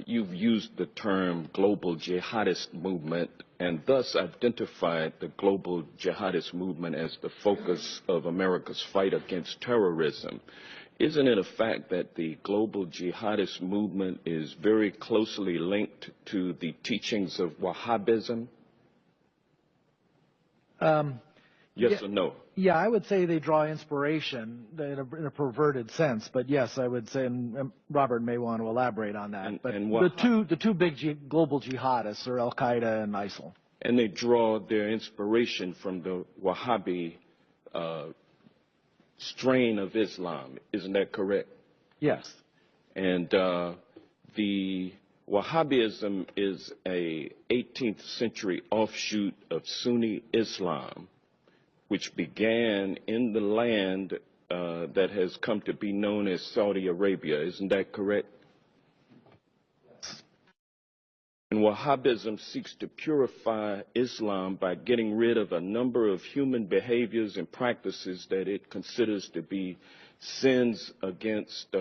you've used the term global jihadist movement and thus identified the global jihadist movement as the focus of America's fight against terrorism. Isn't it a fact that the global jihadist movement is very closely linked to the teachings of Wahhabism? Yes or no? Yeah, I would say they draw inspiration in a perverted sense, but yes, I would say, and Robert may want to elaborate on that. The two big global jihadists are Al Qaeda and ISIL. And they draw their inspiration from the Wahhabi strain of Islam, isn't that correct? Yes. And the Wahhabism is a 18th century offshoot of Sunni Islam, which began in the land that has come to be known as Saudi Arabia. Isn't that correct? Yes. And Wahhabism seeks to purify Islam by getting rid of a number of human behaviors and practices that it considers to be sins against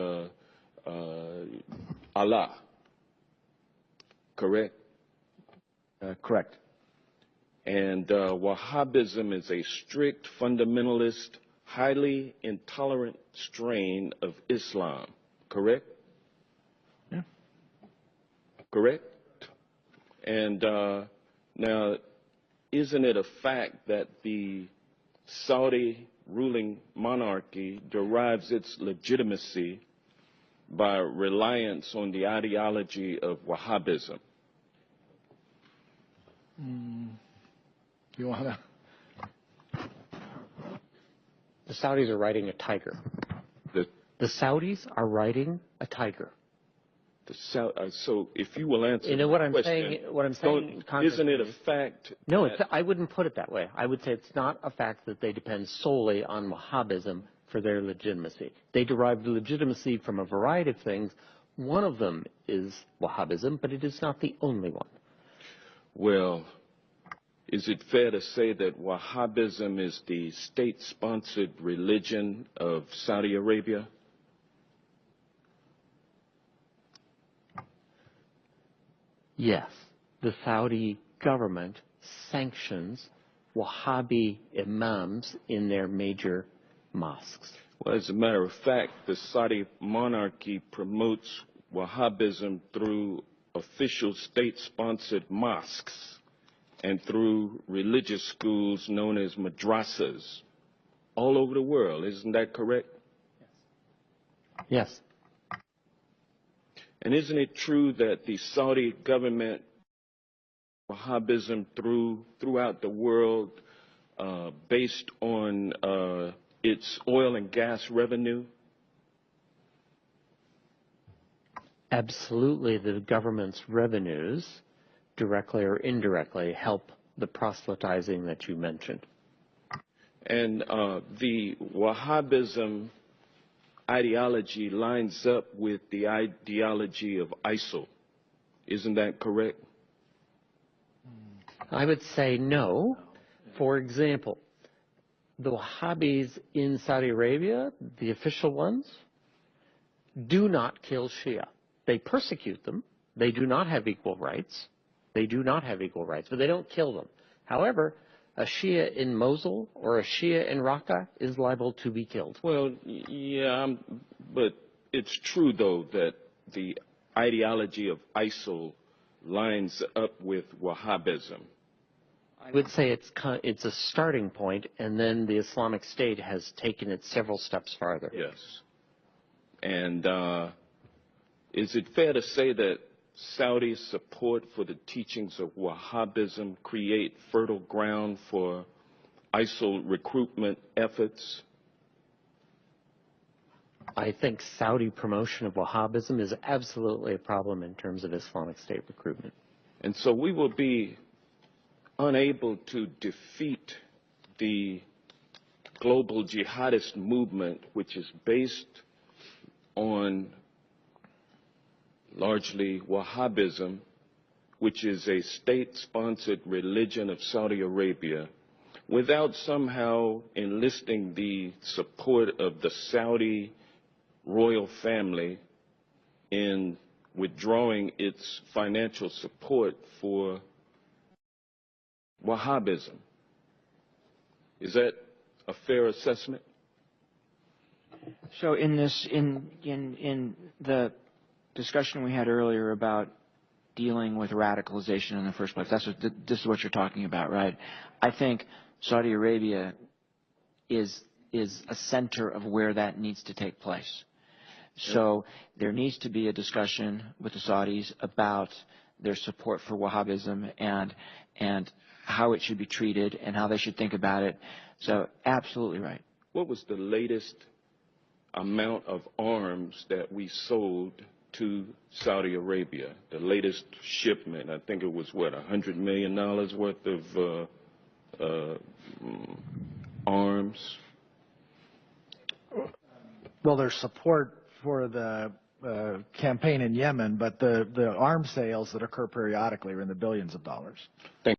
Allah. Correct? Correct. And Wahhabism is a strict, fundamentalist, highly intolerant strain of Islam. Correct? Yeah. Correct? And now, isn't it a fact that the Saudi ruling monarchy derives its legitimacy by reliance on the ideology of Wahhabism? You want to? The Saudis are riding a tiger. The Saudis are riding a tiger. So if you will answer what the I'm question, saying, isn't it a fact? No, I wouldn't put it that way. I would say it's not a fact that they depend solely on Wahhabism for their legitimacy. They derive legitimacy from a variety of things. One of them is Wahhabism, but it is not the only one. Well, is it fair to say that Wahhabism is the state-sponsored religion of Saudi Arabia? Yes, the Saudi government sanctions Wahhabi imams in their major mosques. Well, as a matter of fact, the Saudi monarchy promotes Wahhabism through official state-sponsored mosques and through religious schools known as madrasas all over the world. Isn't that correct? Yes. And isn't it true that the Saudi government, Wahhabism throughout the world, based on its oil and gas revenue? Absolutely, the government's revenues, directly or indirectly, help the proselytizing that you mentioned. And the Wahhabism ideology lines up with the ideology of ISIL. Isn't that correct? I would say no. For example, the Wahhabis in Saudi Arabia, the official ones, do not kill Shia. They persecute them. They do not have equal rights. They do not have equal rights, but they don't kill them. However, a Shia in Mosul or a Shia in Raqqa is liable to be killed. Well, yeah, but it's true, though, that the ideology of ISIL lines up with Wahhabism. I would say it's a starting point, and then the Islamic State has taken it several steps farther. Yes. And is it fair to say that Saudi support for the teachings of Wahhabism create fertile ground for ISIL recruitment efforts? I think Saudi promotion of Wahhabism is absolutely a problem in terms of Islamic State recruitment. And so we will be unable to defeat the global jihadist movement, which is based on largely Wahhabism, which is a state-sponsored religion of Saudi Arabia, without somehow enlisting the support of the Saudi royal family in withdrawing its financial support for Wahhabism. Is that a fair assessment? So in the discussion we had earlier about dealing with radicalization in the first place, this is what you're talking about, right? I think Saudi Arabia is a center of where that needs to take place. So there needs to be a discussion with the Saudis about their support for Wahhabism and how it should be treated and how they should think about it. So absolutely right. What was the latest amount of arms that we sold to Saudi Arabia? The latest shipment, I think it was, what, $100 million worth of arms? Well, there's support for the campaign in Yemen, but the arms sales that occur periodically are in the billions of dollars. Thank